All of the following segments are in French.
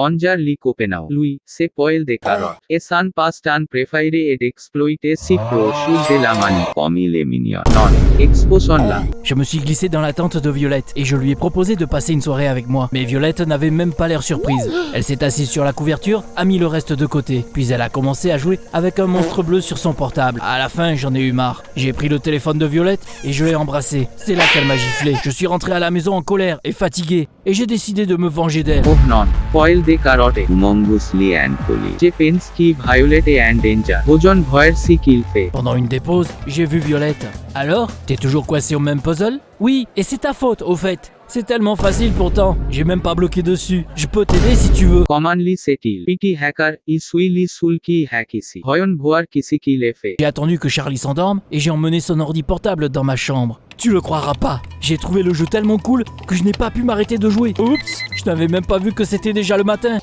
Bonjour li copenau. Lui, c'est poil de carotte. Et sans passe tan préféré et d'exploiter si pro sur de la manie. Comme il est mignon. Non. Exposition là. Je me suis glissé dans la tente de Violette et je lui ai proposé de passer une soirée avec moi. Mais Violette n'avait même pas l'air surprise. Elle s'est assise sur la couverture, a mis le reste de côté. Puis elle a commencé à jouer avec un monstre bleu sur son portable. À la fin, j'en ai eu marre. J'ai pris le téléphone de Violette et je l'ai embrassée. C'est là qu'elle m'a giflé. Je suis rentré à la maison en colère et fatigué. Et j'ai décidé de me venger d'elle. Oh non. Poil de carotte. Humongous and Polly. Je pense qui Violet and Danger. Bojon voyer si qu'il fait. Pendant une des pauses, j'ai vu Violette. Alors, t'es toujours coincé au même puzzle? Oui, et c'est ta faute, au fait. C'est tellement facile pourtant, j'ai même pas bloqué dessus. Je peux t'aider si tu veux. Commonly settle. Pity hacker. Isui sul ki hackisi. Voyon voir kisi qui l'ait fait. J'ai attendu que Charlie s'endorme et j'ai emmené son ordi portable dans ma chambre. Tu le croiras pas, j'ai trouvé le jeu tellement cool que je n'ai pas pu m'arrêter de jouer. Oups, je n'avais même pas vu que c'était déjà le matin.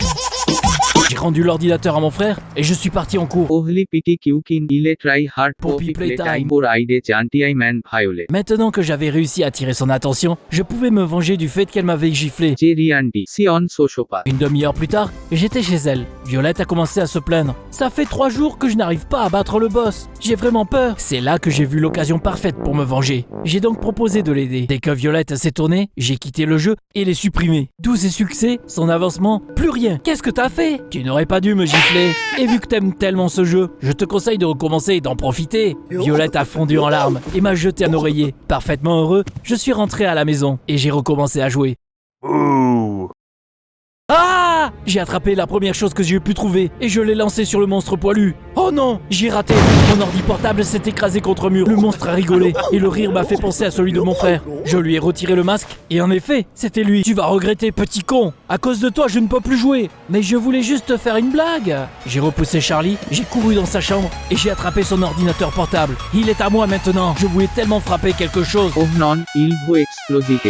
J'ai rendu l'ordinateur à mon frère et je suis parti en cours. Ohli pity kyukin il est try hard Poppy Playtime. pour aider Chantiai man Violet. Maintenant que j'avais réussi à attirer son attention, je pouvais me venger du fait qu'elle m'avait giflé. Jerry Andy. Si on sociopath. Une demi-heure plus tard, j'étais chez elle. Violette a commencé à se plaindre. Ça fait 3 jours que je n'arrive pas à battre le boss. J'ai vraiment peur. C'est là que j'ai vu l'occasion parfaite pour me venger. J'ai donc proposé de l'aider. Dès que Violette s'est tournée, j'ai quitté le jeu et l'ai supprimé. Tous ses succès, son avancement, plus rien. Qu'est-ce que t'as fait? Tu n'aurais pas dû me gifler. Et vu que t'aimes tellement ce jeu, je te conseille de recommencer et d'en profiter. Violette a fondu en larmes et m'a jeté un oreiller. Parfaitement heureux, je suis rentré à la maison et j'ai recommencé à jouer. Ah! J'ai attrapé la première chose que j'ai pu trouver et je l'ai lancé sur le monstre poilu. Oh non! J'ai raté! Mon ordi portable s'est écrasé contre un mur. Le monstre a rigolé et le rire m'a fait penser à celui de mon frère. Je lui ai retiré le masque et en effet, c'était lui. Tu vas regretter, petit con! À cause de toi, je ne peux plus jouer. Mais je voulais juste te faire une blague. J'ai repoussé Charlie, j'ai couru dans sa chambre et j'ai attrapé son ordinateur portable. Il est à moi maintenant. Je voulais tellement frapper quelque chose. Oh non, il vous explosite.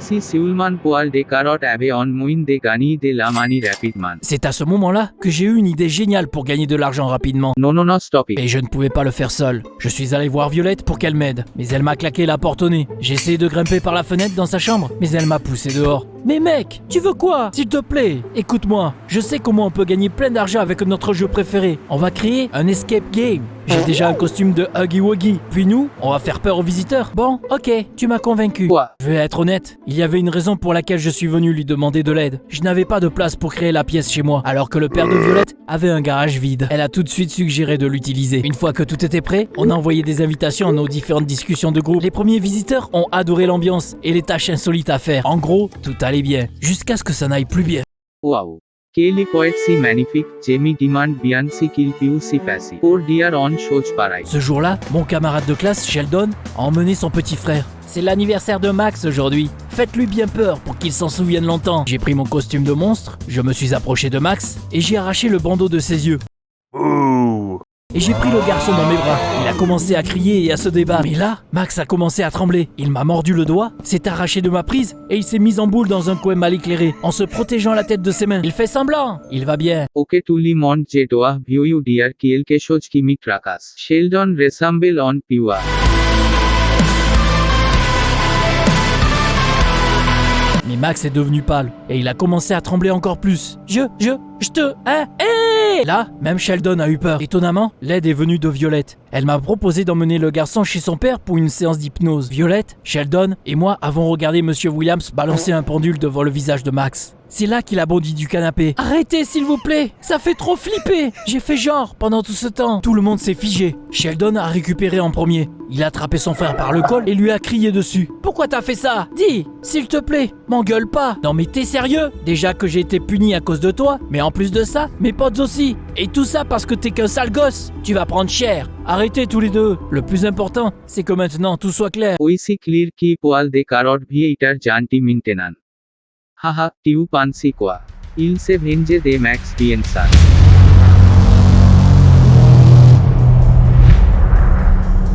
Si Siulman poal de carotte avait on muin de gagner de la manie rapidement. C'est à ce moment-là que j'ai eu une idée géniale pour gagner de l'argent rapidement. Non, stop it. Et je ne pouvais pas le faire seul. Je suis allé voir Violette pour qu'elle m'aide, mais elle m'a claqué la porte au nez. J'ai essayé de grimper par la fenêtre dans sa chambre, mais elle m'a poussé dehors. Mais mec, tu veux quoi? S'il te plaît, écoute-moi. Je sais comment on peut gagner plein d'argent avec notre jeu préféré. On va créer un escape game. J'ai déjà un costume de Huggy Wuggy. Puis nous, on va faire peur aux visiteurs. Bon, ok, tu m'as convaincu. Quoi? Je vais être honnête, il y avait une raison pour laquelle je suis venu lui demander de l'aide. Je n'avais pas de place pour créer la pièce chez moi, alors que le père de Violette avait un garage vide. Elle a tout de suite suggéré de l'utiliser. Une fois que tout était prêt, on a envoyé des invitations à nos différentes discussions de groupe. Les premiers visiteurs ont adoré l'ambiance et les tâches insolites à faire. En gros, tout allait bien, jusqu'à ce que ça n'aille plus bien. Wow. Kelly poet si magnifique, Jamie demand bien si qu'il piu si passi. Pour dear on chose pareil. Ce jour-là, mon camarade de classe, Sheldon, a emmené son petit frère. C'est l'anniversaire de Max aujourd'hui. Faites-lui bien peur pour qu'il s'en souvienne longtemps. J'ai pris mon costume de monstre, je me suis approché de Max et j'ai arraché le bandeau de ses yeux. Et j'ai pris le garçon dans mes bras. Il a commencé à crier et à se débattre. Mais là, Max a commencé à trembler. Il m'a mordu le doigt, s'est arraché de ma prise et il s'est mis en boule dans un coin mal éclairé, en se protégeant la tête de ses mains. Il fait semblant. Il va bien. Ok tout le monde je dois view dear quelque chose qui me tracasse. Sheldon ressemble on piwa. Mais Max est devenu pâle et il a commencé à trembler encore plus. Je te... Hein? Hé! Là, même Sheldon a eu peur. Étonnamment, l'aide est venue de Violette. Elle m'a proposé d'emmener le garçon chez son père pour une séance d'hypnose. Violette, Sheldon et moi avons regardé Monsieur Williams balancer un pendule devant le visage de Max. C'est là qu'il a bondi du canapé. Arrêtez s'il vous plaît, ça fait trop flipper. J'ai fait genre pendant tout ce temps. Tout le monde s'est figé. Sheldon a récupéré en premier. Il a attrapé son frère par le col et lui a crié dessus. Pourquoi t'as fait ça? Dis, s'il te plaît, m'engueule pas. Non mais t'es sérieux? Déjà que j'ai été puni à cause de toi, mais en plus de ça, mes potes aussi. Et tout ça parce que t'es qu'un sale gosse. Tu vas prendre cher. Arrêtez tous les deux. Le plus important, c'est que maintenant tout soit clair. Oui si clear qui poal de carotte bhi itar janti maintenan. Haha, tiu pansi quoi. Il se venge de Max bien ça.